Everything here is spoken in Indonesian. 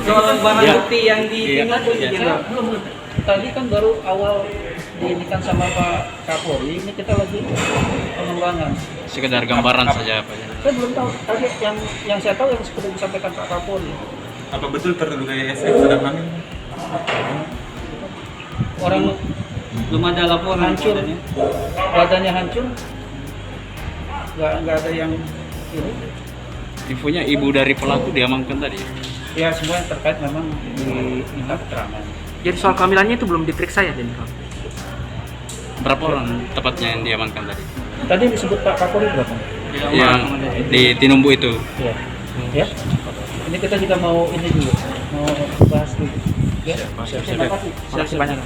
Soal barang bukti yang ditinggal belum. Tadi kan baru awal diinikan sama Pak Kapolri, ini kita lagi pengembangan. Sekedar gambaran saja Pak. Saya belum tahu. Tadi yang saya tahu yang seperti disampaikan Pak Kapolri. Apa betul terduga YSF sedang hamil? Orang belum ada laporan hancur, badannya hancur, nggak ada yang ini. Infonya ibu dari pelaku diamankan tadi. Ya semua yang terkait memang diminta keterangan. Jadi soal kehamilannya itu belum diperiksa ya, Den? Berapa orang tepatnya yang diamankan tadi? Tadi disebut Pak Kapolri berapa? Yang di Tinumbu itu. Ya. Ya. Ini kita juga mau ini dulu, mau bahas dulu. Ya. Terima kasih. Terima kasih banyak.